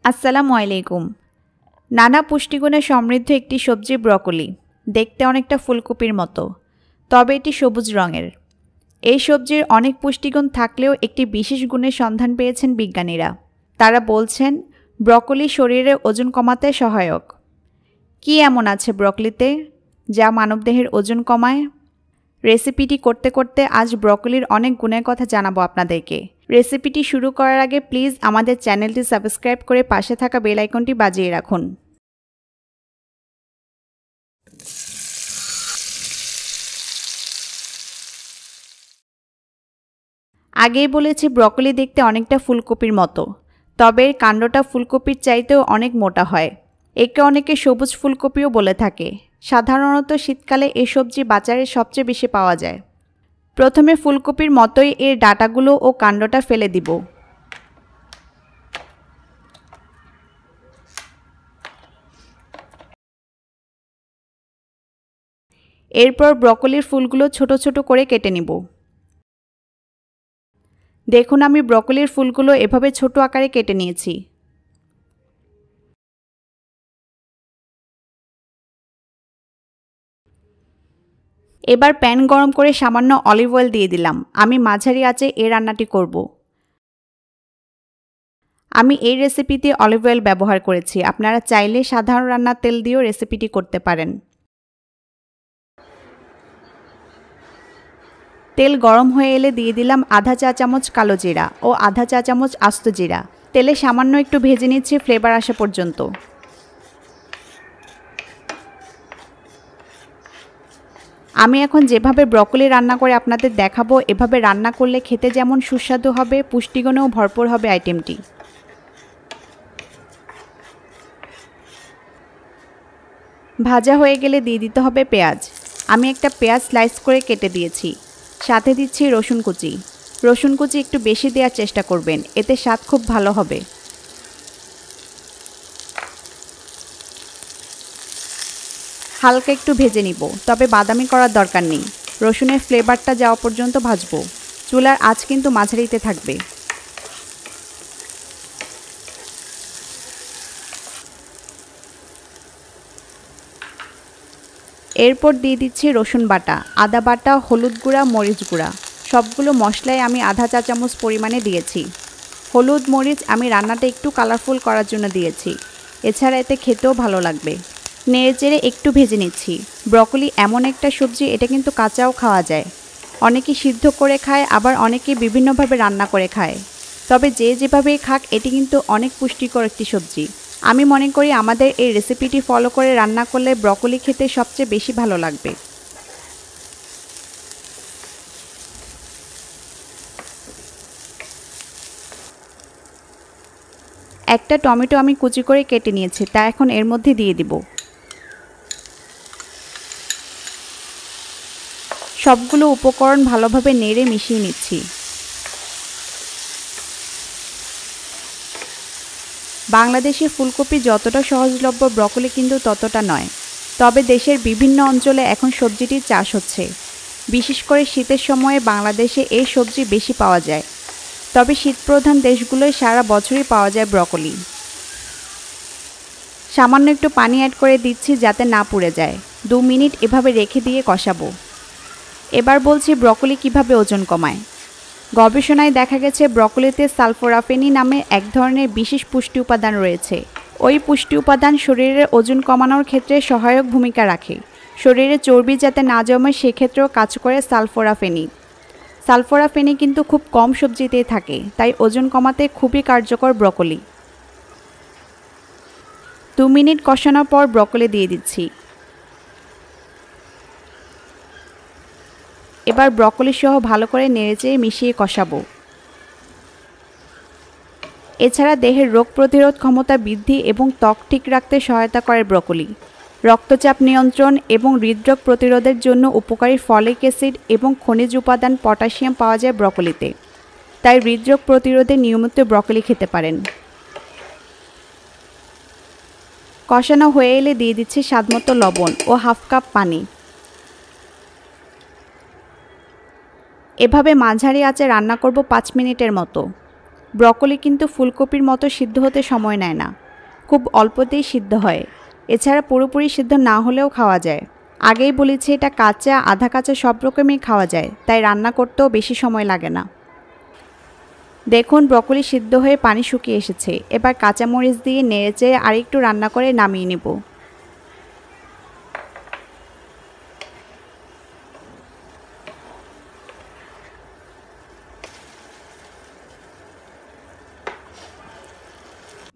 আসসালামু আলাইকুম। নানা পুষ্টিগুণে সমৃদ্ধ একটি সবজি ব্রকোলি। দেখতে অনেকটা ফুলকপির মতো, তবে এটি সবুজ রঙের। এই সবজির অনেক পুষ্টিগুণ থাকলেও একটি বিশেষ গুণের সন্ধান পেয়েছেন বিজ্ঞানীরা। তারা বলছেন ব্রকোলি শরীরে ওজন কমাতে সহায়ক। কী এমন আছে ব্রকোলিতে যা মানবদেহের ওজন কমায়? রেসিপিটি করতে করতে আজ ব্রকোলির অনেক গুণের কথা জানাবো আপনাদেরকে। রেসিপিটি শুরু করার আগে প্লিজ আমাদের চ্যানেলটি সাবস্ক্রাইব করে পাশে থাকা বেল আইকনটি বাজিয়ে রাখুন। আগেই বলেছি ব্রকোলি দেখতে অনেকটা ফুলকপির মতো, তবে এর কাণ্ডটা ফুলকপির চাইতেও অনেক মোটা হয়। একে অনেকে সবুজ ফুলকপিও বলে থাকে। সাধারণত শীতকালে এই সবজি বাজারে সবচেয়ে বেশি পাওয়া যায়। প্রথমে ফুলকপির মতোই এর ডাঁটাগুলো ও কাণ্ডটা ফেলে দিব। এরপর ব্রকোলির ফুলগুলো ছোট ছোট করে কেটে নিব। দেখুন আমি ব্রকোলির ফুলগুলো এভাবে ছোট আকারে কেটে নিয়েছি। এবার প্যান গরম করে সামান্য অলিভ অয়েল দিয়ে দিলাম। আমি মাঝারি আঁচে এই রান্নাটি করব। আমি এই রেসিপিতে অলিভ অয়েল ব্যবহার করেছি। আপনারা চাইলে সাধারণ রান্নার তেল দিয়েও রেসিপিটি করতে পারেন। তেল গরম হয়ে এলে দিয়ে দিলাম আধা চা চামচ কালো জিরা ও আধা চা চামচ আস্ত জিরা। তেলে সামান্য একটু ভেজে নিচ্ছি ফ্লেভার আসা পর্যন্ত। আমি এখন যেভাবে ব্রকোলি রান্না করে আপনাদের দেখাবো, এভাবে রান্না করলে খেতে যেমন সুস্বাদু হবে, পুষ্টিগুণেও ভরপুর হবে আইটেমটি। ভাজা হয়ে গেলে দিয়ে দিতে হবে পেঁয়াজ। আমি একটা পেঁয়াজ স্লাইস করে কেটে দিয়েছি। সাথে দিচ্ছি রসুন কুচি। রসুন কুচি একটু বেশি দেওয়ার চেষ্টা করবেন, এতে স্বাদ খুব ভালো হবে। হালকা একটু ভেজে নিব, তবে বাদামি করার দরকার নেই। রসুনের ফ্লেভারটা যাওয়া পর্যন্ত ভাজবো। চুলার আঁচ কিন্তু মাঝারিতে থাকবে। এরপর দিয়ে দিচ্ছি রসুন বাটা, আদা বাটা, হলুদ গুঁড়া, মরিচ গুঁড়া। সবগুলো মশলাই আমি আধা চা চামচ পরিমাণে দিয়েছি। হলুদ মরিচ আমি রান্নাটা একটু কালারফুল করার জন্য দিয়েছি। এছাড়া এতে খেতেও ভালো লাগবে। নেড়েচেড়ে একটু ভেজে নিচ্ছি। ব্রকোলি এমন একটা সবজি, এটা কিন্তু কাঁচাও খাওয়া যায়। অনেকে সিদ্ধ করে খায়, আবার অনেকে বিভিন্নভাবে রান্না করে খায়। তবে যে যেভাবেই খাক, এটি কিন্তু অনেক পুষ্টিকর একটি সবজি। আমি মনে করি আমাদের এই রেসিপিটি ফলো করে রান্না করলে ব্রকোলি খেতে সবচেয়ে বেশি ভালো লাগবে। একটা টমেটো আমি কুচি করে কেটে নিয়েছি, তা এখন এর মধ্যে দিয়ে দিব। সবগুলো উপকরণ ভালোভাবে নেড়ে মিশিয়ে নিচ্ছি। বাংলাদেশে ফুলকপি যতটা সহজলভ্য, ব্রকোলি কিন্তু ততটা নয়। তবে দেশের বিভিন্ন অঞ্চলে এখন সবজিটির চাষ হচ্ছে। বিশেষ করে শীতের সময়ে বাংলাদেশে এই সবজি বেশি পাওয়া যায়। তবে শীতপ্রধান দেশগুলোয় সারা বছরই পাওয়া যায় ব্রকোলি। সামান্য একটু পানি অ্যাড করে দিচ্ছি যাতে না পুড়ে যায়। 2 মিনিট এভাবে রেখে দিয়ে কষাবো। এবার বলছি ব্রকোলি কিভাবে ওজন কমায়। গবেষণায় দেখা গেছে ব্রকোলিতে সালফোরাফেনি নামে এক ধরনের বিশেষ পুষ্টি উপাদান রয়েছে। ওই পুষ্টি উপাদান শরীরের ওজন কমানোর ক্ষেত্রে সহায়ক ভূমিকা রাখে। শরীরে চর্বি যাতে না জমে সেক্ষেত্রেও কাজ করে সালফোরাফেনি। সালফোরাফেনি কিন্তু খুব কম সবজিতেই থাকে, তাই ওজন কমাতে খুবই কার্যকর ব্রকোলি। 2 মিনিট কষানোর পর ব্রকোলি দিয়ে দিচ্ছি। এবার ব্রকোলি সহ ভালো করে নেড়েচেড়ে মিশিয়ে কষাবো। এছাড়া দেহের রোগ প্রতিরোধ ক্ষমতা বৃদ্ধি এবং ত্বক ঠিক রাখতে সহায়তা করে ব্রকোলি। রক্তচাপ নিয়ন্ত্রণ এবং হৃদরোগ প্রতিরোধের জন্য উপকারী ফলিক অ্যাসিড এবং খনিজ উপাদান পটাশিয়াম পাওয়া যায় ব্রকোলিতে। তাই হৃদরোগ প্রতিরোধে নিয়মিত ব্রকোলি খেতে পারেন। কষানো হয়ে এলে দিয়ে দিচ্ছি স্বাদমতো লবণ ও হাফ কাপ পানি। এভাবে মাঝারি আঁচে রান্না করব 5 মিনিটের মতো। ব্রকলি কিন্তু ফুলকপির মতো সিদ্ধ হতে সময় নেয় না, খুব অল্পতেই সিদ্ধ হয়। এছাড়া পুরোপুরি সিদ্ধ না হলেও খাওয়া যায়। আগেই বলেছি এটা কাঁচা আধা কাঁচা সব রকমই খাওয়া যায়, তাই রান্না করতেও বেশি সময় লাগে না। দেখুন ব্রকলি সিদ্ধ হয়ে পানি শুকিয়ে এসেছে। এবার কাঁচামরিচ দিয়ে নেড়েচেড়ে আরেকটু রান্না করে নামিয়ে নেব।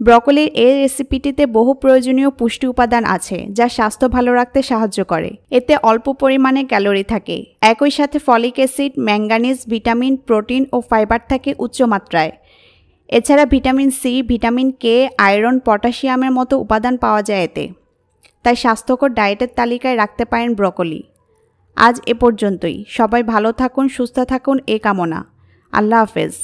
ব্রকলির এই রেসিপিটিতে বহু প্রয়োজনীয় পুষ্টি উপাদান আছে যা স্বাস্থ্য ভালো রাখতে সাহায্য করে। এতে অল্প পরিমাণে ক্যালোরি থাকে, একই সাথে folic acid, manganese, vitamin, protein ও ফাইবার থাকে উচ্চ মাত্রায়। এছাড়া vitamin C, vitamin K, iron, পটাশিয়ামের মতো উপাদান পাওয়া যায় এতে। তাই স্বাস্থ্যকর ডায়েটের তালিকায় রাখতে পারেন ব্রকলি। আজ এ পর্যন্তই। সবাই ভালো থাকুন, সুস্থ থাকুন এই কামনা। আল্লাহ হাফেজ।